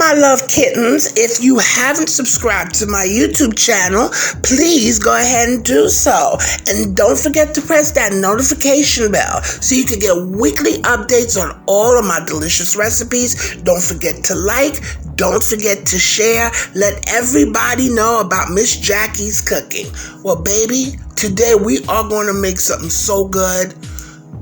my love kittens, if you haven't subscribed to my YouTube channel, please go ahead and do so. And don't forget to press that notification bell so you can get weekly updates on all of my delicious recipes. Don't forget to like, don't forget to share. Let everybody know about Miss Jackie's cooking. Well, baby, today we are going to make something so good.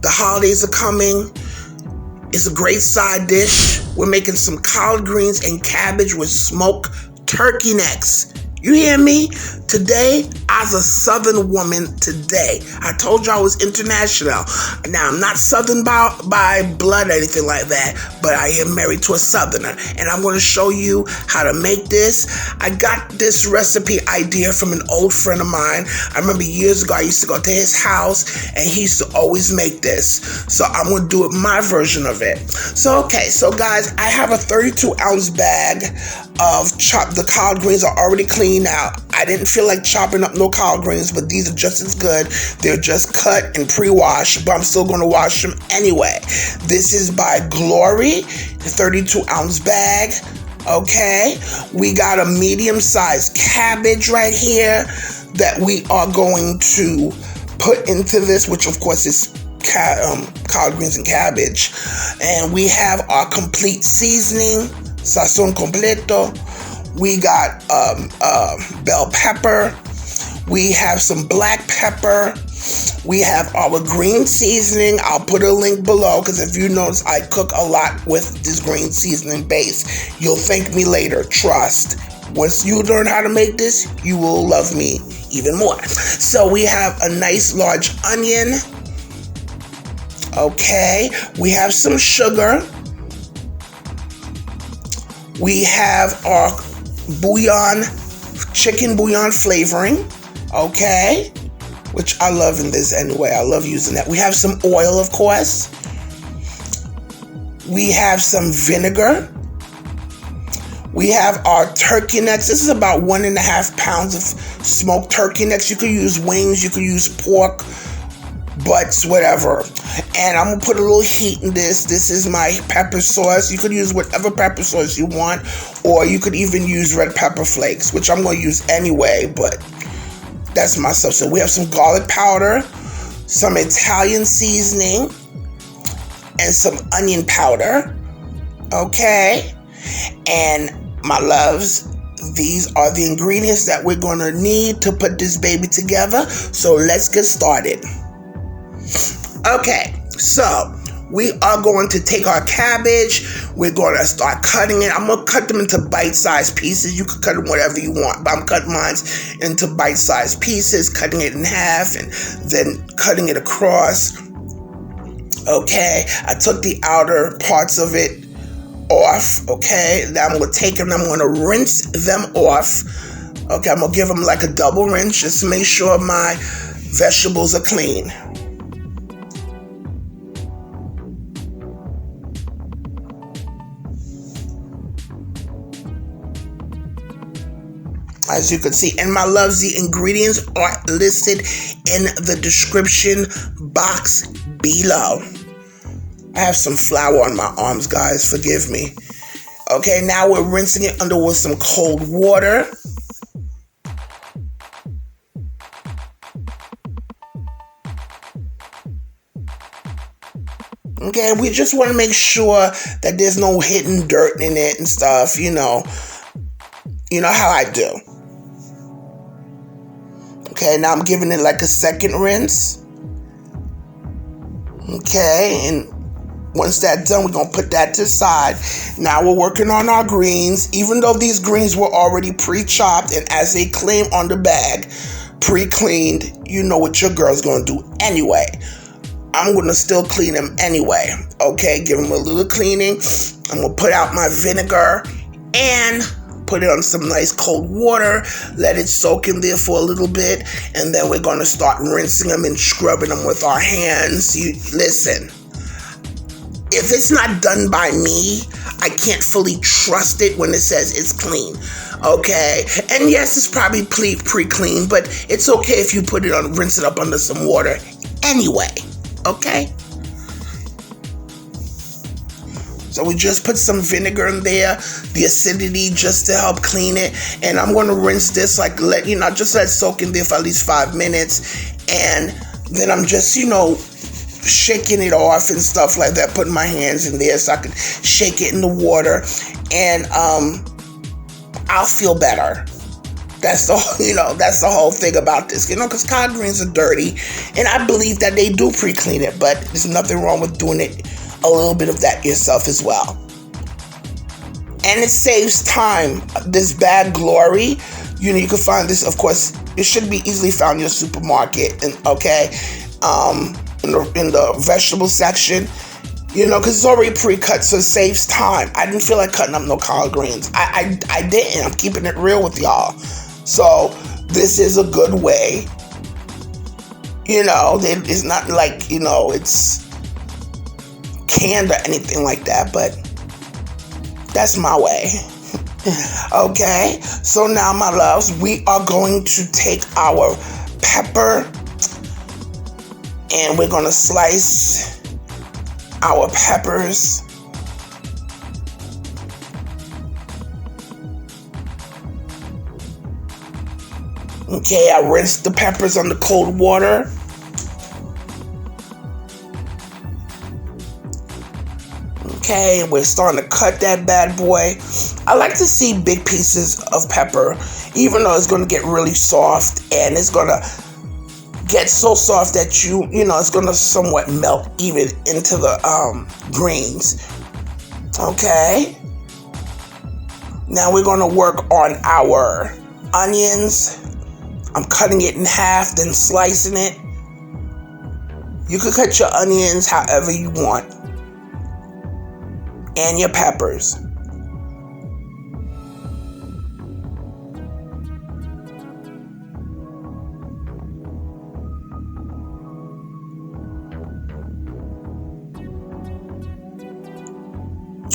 The holidays are coming. It's a great side dish. We're making some collard greens and cabbage with smoked turkey necks. You hear me? Today, as a Southern woman today, I told you I was international. Now, I'm not Southern by blood or anything like that, but I am married to a Southerner, and I'm going to show you how to make this. I got this recipe idea from an old friend of mine. I remember years ago, I used to go to his house, and he used to always make this. So I'm going to do it my version of it. So guys, I have a 32-ounce bag of the collard greens are already cleaned out. I didn't feel like chopping up no collard greens, but these are just as good. They're just cut and pre-washed, but I'm still going to wash them anyway. This is by Glory, the 32-ounce bag. Okay, we got a medium-sized cabbage right here that we are going to put into this, which of course is collard greens and cabbage. And we have our complete seasoning, sazon completo. We got bell pepper. We have some black pepper. We have our green seasoning. I'll put a link below because if you notice, I cook a lot with this green seasoning base. You'll thank me later, trust. Once you learn how to make this, you will love me even more. So we have a nice large onion. Okay, we have some sugar. We have our bouillon, chicken bouillon flavoring, okay, which I love in this anyway. I love using that. We have some oil, of course. We have some vinegar. We have our turkey necks. This is about 1.5 pounds of smoked turkey necks. You could use wings, you could use pork, butts, whatever. And I'm gonna put a little heat in this. This is my pepper sauce. You could use whatever pepper sauce you want, or you could even use red pepper flakes, which I'm gonna use anyway, but that's my stuff. So we have some garlic powder, some Italian seasoning, and some onion powder. Okay. And my loves, these are the ingredients that we're gonna need to put this baby together. So let's get started. Okay, so we are going to take our cabbage. We're going to start cutting it. I'm going to cut them into bite-sized pieces. You can cut them whatever you want, but I'm cutting mine into bite-sized pieces, cutting it in half and then cutting it across. Okay, I took the outer parts of it off. Okay, now I'm going to take them and I'm going to rinse them off. Okay, I'm going to give them like a double rinse just to make sure my vegetables are clean. As you can see, and my loves, the ingredients are listed in the description box below. I have some flour on my arms, guys, forgive me. Okay, now we're rinsing it under with some cold water. Okay, we just want to make sure that there's no hidden dirt in it and stuff, you know how I do. Okay, now I'm giving it like a second rinse. Okay, and once that's done, we're going to put that to the side. Now we're working on our greens. Even though these greens were already pre-chopped and as they claim on the bag, pre-cleaned, you know what your girl's going to do anyway. I'm going to still clean them anyway. Okay, give them a little cleaning. I'm going to put out my vinegar and put it on some nice cold water, let it soak in there for a little bit, and then we're going to start rinsing them and scrubbing them with our hands. Listen, if it's not done by me, I can't fully trust it when it says it's clean. Okay, and yes, it's probably pre-clean, but it's okay if you put it on, rinse it up under some water anyway. Okay. So we just put some vinegar in there, the acidity just to help clean it. And I'm going to rinse this, like just let it soak in there for at least 5 minutes. And then I'm just, shaking it off and stuff like that, putting my hands in there so I can shake it in the water. And I'll feel better. That's the whole thing about this, because collard greens are dirty, and I believe that they do pre-clean it, but there's nothing wrong with doing it a little bit of that yourself as well. And it saves time. This bag Glory, you can find this, of course, it should be easily found in your supermarket, and in the vegetable section, because it's already pre-cut, so it saves time. I didn't feel like cutting up no collard greens. I didn't. I'm keeping it real with y'all. So this is a good way. It's not like, it's canned or anything like that, but that's my way. Okay, so now, my loves, we are going to take our pepper and we're going to slice our peppers. Okay, I rinsed the peppers under cold water. Okay, we're starting to cut that bad boy. I like to see big pieces of pepper, even though it's going to get really soft, and it's going to get so soft that it's going to somewhat melt even into the greens. Okay. Now we're going to work on our onions. I'm cutting it in half, then slicing it. You can cut your onions however you want. And your peppers.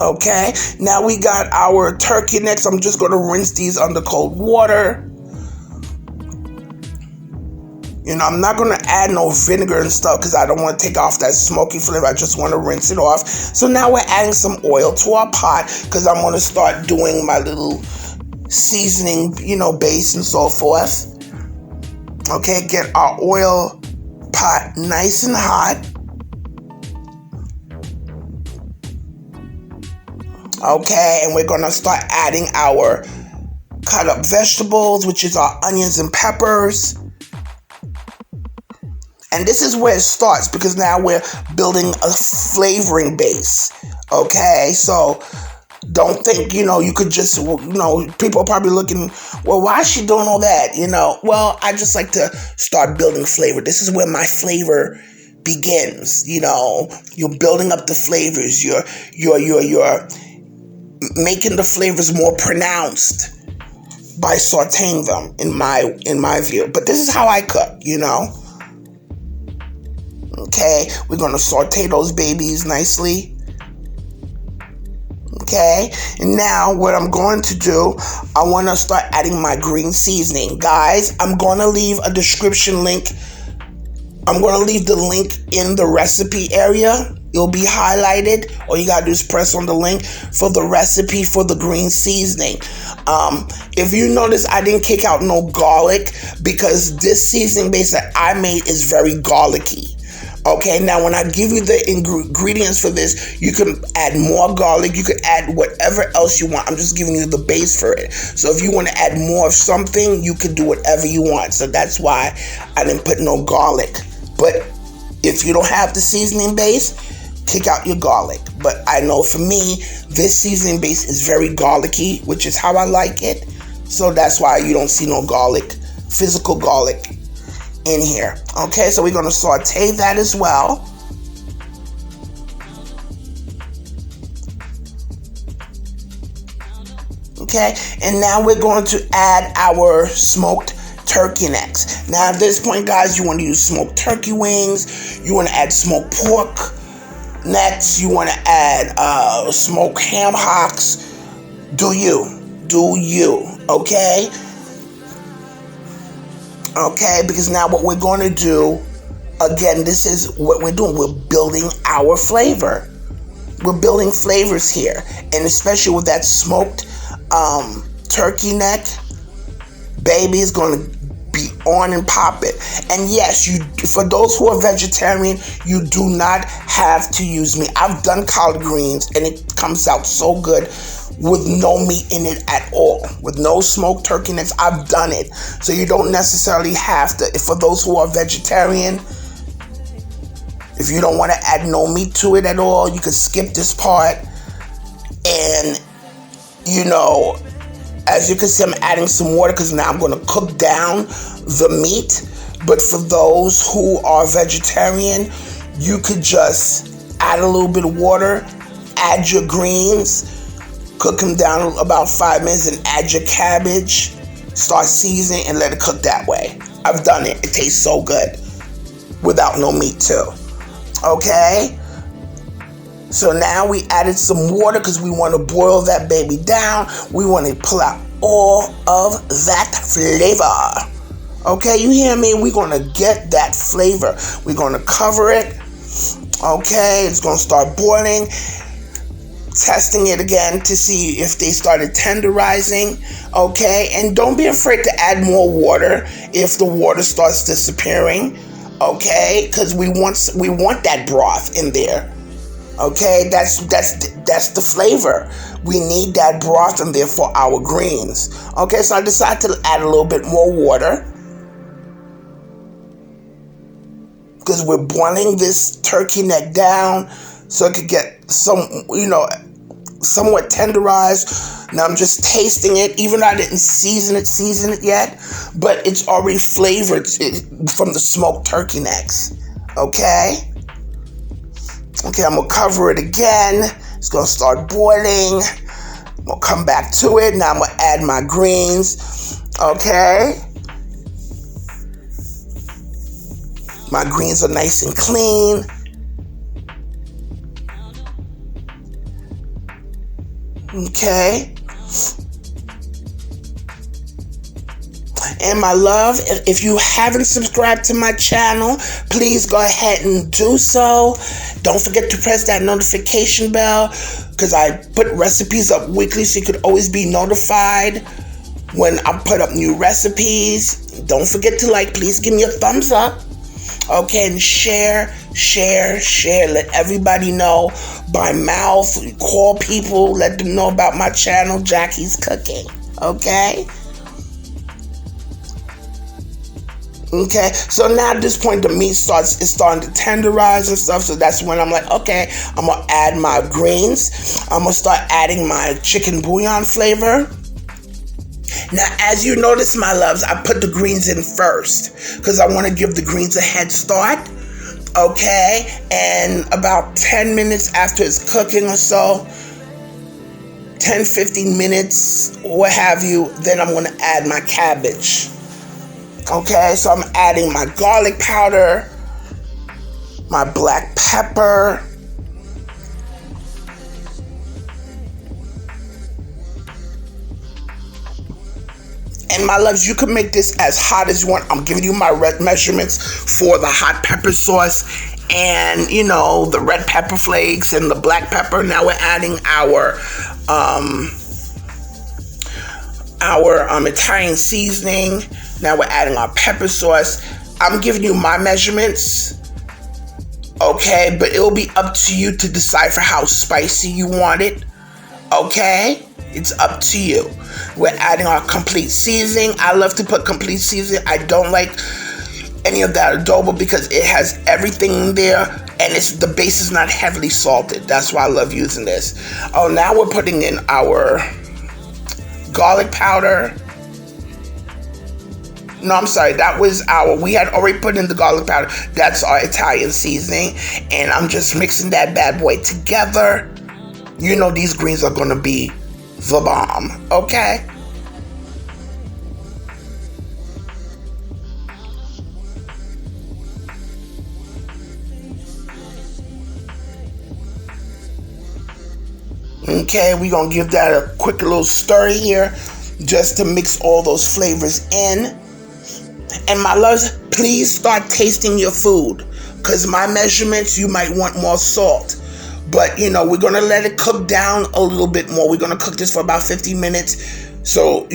Okay, now we got our turkey necks. I'm just going to rinse these under cold water. I'm not going to add no vinegar and stuff because I don't want to take off that smoky flavor. I just want to rinse it off. So now we're adding some oil to our pot because I'm going to start doing my little seasoning, base and so forth. Okay, get our oil pot nice and hot. Okay, and we're going to start adding our cut up vegetables, which is our onions and peppers. And this is where it starts because now we're building a flavoring base. Okay, so don't think, you could just, people are probably looking, well, why is she doing all that? Well, I just like to start building flavor. This is where my flavor begins. You're building up the flavors. You're making the flavors more pronounced by sauteing them, in my view. But this is how I cook, Okay, we're going to saute those babies nicely. Okay, and now what I'm going to do, I want to start adding my green seasoning. Guys, I'm going to leave a description link. I'm going to leave the link in the recipe area. It'll be highlighted. All you got to do is press on the link for the recipe for the green seasoning. If you notice, I didn't kick out no garlic because this seasoning base that I made is very garlicky. Okay, now when I give you the ingredients for this, you can add more garlic. You can add whatever else you want. I'm just giving you the base for it. So if you want to add more of something, you can do whatever you want. So that's why I didn't put no garlic. But if you don't have the seasoning base, kick out your garlic. But I know for me, this seasoning base is very garlicky, which is how I like it. So that's why you don't see no garlic, physical garlic in here. Okay, so we're going to saute that as well. Okay, and now we're going to add our smoked turkey necks. Now at this point, guys, you want to use smoked turkey wings. You want to add smoked pork necks. You want to add smoked ham hocks. Do you, okay? Okay, because now what we're going to do, again, this is what we're doing. We're building our flavor. we're building flavors here, and especially with that smoked turkey neck, baby, is going to be on and pop it. And yes, for those who are vegetarian, you do not have to use meat. I've done collard greens and it comes out so good with no meat in it at all, with no smoked turkey necks. I've done it, so you don't necessarily have to. For those who are vegetarian, if you don't want to add no meat to it at all, you can skip this part. And as you can see, I'm adding some water because now I'm going to cook down the meat. But for those who are vegetarian, you could just add a little bit of water, add your greens, cook them down about 5 minutes, and add your cabbage, start seasoning, and let it cook that way. I've done it. It tastes so good without no meat too. Okay? So now we added some water because we want to boil that baby down. We want to pull out all of that flavor. Okay, you hear me? We're going to get that flavor. We're going to cover it. Okay, it's going to start boiling. Testing it again to see if they started tenderizing. Okay, and don't be afraid to add more water if the water starts disappearing. Okay, because we want that broth in there. Okay, that's the flavor. We need that broth in there for our greens. Okay, so I decided to add a little bit more water because we're boiling this turkey neck down so it could get somewhat tenderized. Now I'm just tasting it, even though I didn't season it yet, but it's already flavored from the smoked turkey necks. Okay, I'm gonna cover it again. It's gonna start boiling. I'm gonna come back to it. Now I'm gonna add my greens. Okay, my greens are nice and clean. Okay. And my love, if you haven't subscribed to my channel, please go ahead and do so. Don't forget to press that notification bell because I put recipes up weekly so you could always be notified when I put up new recipes. Don't forget to like. Please give me a thumbs up. Okay, and share. Let everybody know by mouth. Call people. Let them know about my channel, Jackie's Cooking. Okay? Okay, so now at this point the meat is starting to tenderize and stuff. So that's when I'm like, okay, I'm gonna add my greens. I'm gonna start adding my chicken bouillon flavor. Now, as you notice, my loves, I put the greens in first because I want to give the greens a head start. Okay, and about 10 minutes after it's cooking or so, 10-15 minutes, what have you, then I'm going to add my cabbage. Okay, so I'm adding my garlic powder, my black pepper, and my loves, you can make this as hot as you want. I'm giving you my measurements for the hot pepper sauce and, the red pepper flakes and the black pepper. Now we're adding our Italian seasoning. Now we're adding our pepper sauce. I'm giving you my measurements, okay? But it'll be up to you to decipher how spicy you want it, okay? It's up to you. We're adding our complete seasoning. I love to put complete seasoning. I don't like any of that adobo because it has everything in there and the base is not heavily salted. That's why I love using this. Oh, now we're putting in our garlic powder. No, I'm sorry. We had already put in the garlic powder. That's our Italian seasoning. And I'm just mixing that bad boy together. These greens are going to be the bomb. Okay? Okay, we're going to give that a quick little stir here just to mix all those flavors in. And my loves, please start tasting your food because my measurements, you might want more salt. But, we're going to let it cook down a little bit more. We're going to cook this for about 50 minutes. So,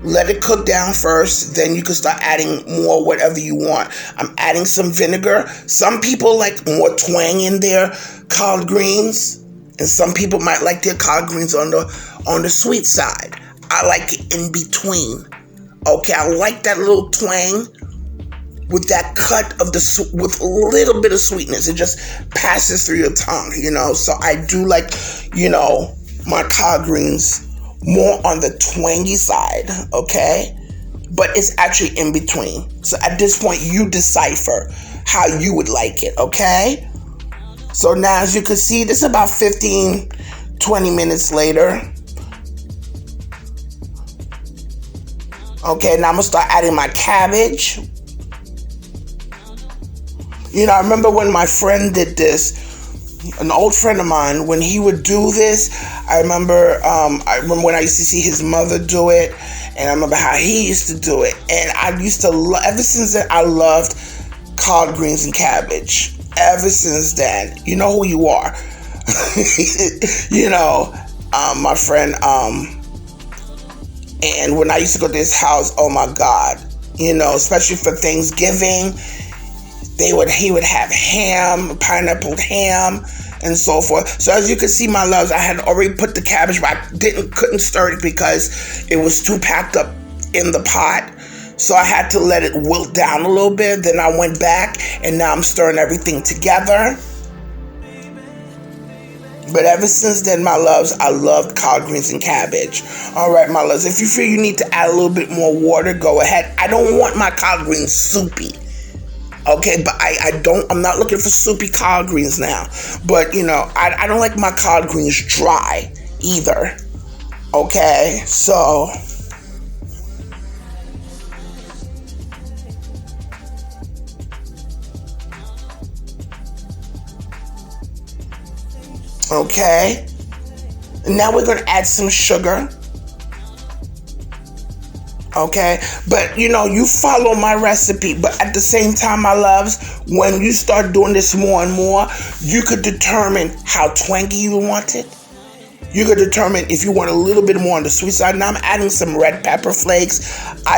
let it cook down first. Then you can start adding more whatever you want. I'm adding some vinegar. Some people like more twang in their collard greens. And some people might like their collard greens on the sweet side. I like it in between. Okay, I like that little twang with that cut of with a little bit of sweetness. It just passes through your tongue, So I do like, my collard greens more on the twangy side, okay? But it's actually in between. So at this point, you decipher how you would like it, okay? So now, as you can see, this is about 15, 20 minutes later. Okay, now I'm going to start adding my cabbage. I remember when my friend did this, an old friend of mine, when he would do this, I remember when I used to see his mother do it, and I remember how he used to do it. And I used to ever since then, I loved collard greens and cabbage. Ever since then, you know who you are. My friend, and when I used to go to his house, oh my God, especially for Thanksgiving, he would have ham, pineapple ham, and so forth. So as you can see, my loves, I had already put the cabbage, but I couldn't stir it because it was too packed up in the pot. So I had to let it wilt down a little bit. Then I went back, and now I'm stirring everything together. But ever since then, my loves, I loved collard greens and cabbage. All right, my loves, if you feel you need to add a little bit more water, go ahead. I don't want my collard greens soupy. Okay, but I'm not looking for soupy collard greens now. But, I don't like my collard greens dry either. Okay, so okay, and now we're going to add some sugar. Okay, but you follow my recipe, but at the same time, my loves, when you start doing this more and more, you could determine how twangy you want it. You could determine if you want a little bit more on the sweet side. Now I'm adding some red pepper flakes. The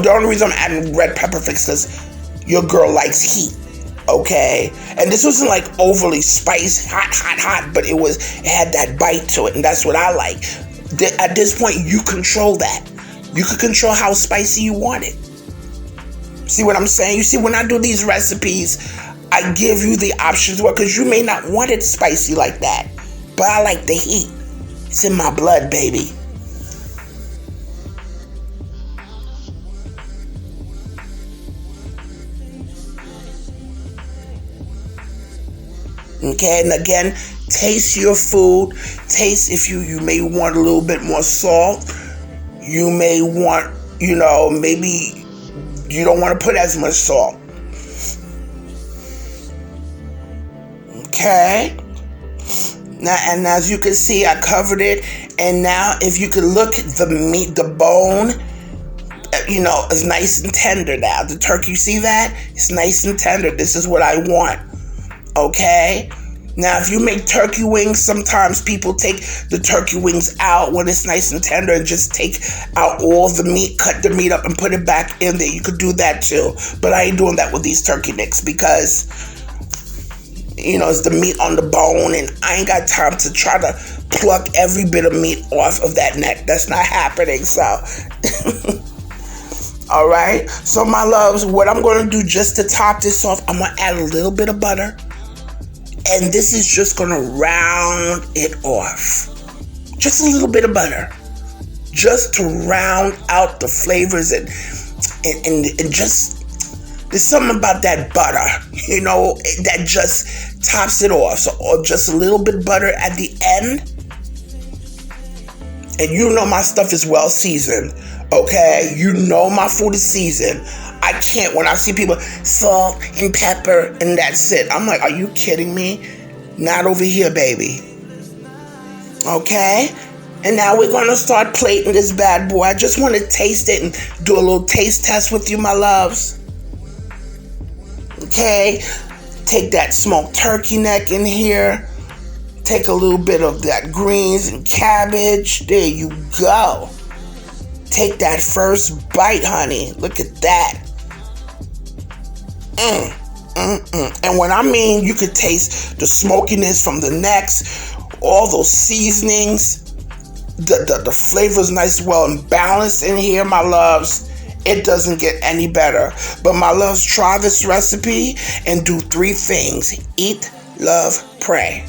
only reason I'm adding red pepper flakes is your girl likes heat. Okay, and this wasn't like overly spicy, hot, but it had that bite to it, and that's what I like. At this point, you control that. You can control how spicy you want it. See what I'm saying? You see, when I do these recipes, I give you the options, because you may not want it spicy like that, but I like the heat. It's in my blood, baby. Okay, and again, taste your food. Taste if you may want a little bit more salt. You may want, maybe you don't want to put as much salt. Okay. Now, and as you can see, I covered it. And now, if you could look, the meat, the bone, is nice and tender now. The turkey, you see that? It's nice and tender. This is what I want. Okay? Now, if you make turkey wings, sometimes people take the turkey wings out when it's nice and tender and just take out all the meat, cut the meat up and put it back in there. You could do that too. But I ain't doing that with these turkey necks because, it's the meat on the bone and I ain't got time to try to pluck every bit of meat off of that neck. That's not happening, so. All right? So, my loves, what I'm going to do just to top this off, I'm going to add a little bit of butter. And this is just going to round it off. Just a little bit of butter. Just to round out the flavors and just, there's something about that butter, that just tops it off. So just a little bit of butter at the end. And my stuff is well seasoned. Okay? My food is seasoned. I can't, when I see people, salt and pepper, and that's it. I'm like, are you kidding me? Not over here, baby. Okay? And now we're going to start plating this bad boy. I just want to taste it and do a little taste test with you, my loves. Okay? Take that smoked turkey neck in here. Take a little bit of that greens and cabbage. There you go. Take that first bite, honey. Look at that. And when I mean you could taste the smokiness from the necks, all those seasonings, the flavor's nice, well and balanced in here, my loves. It doesn't get any better. But my loves, try this recipe and do 3 things. Eat, love, pray.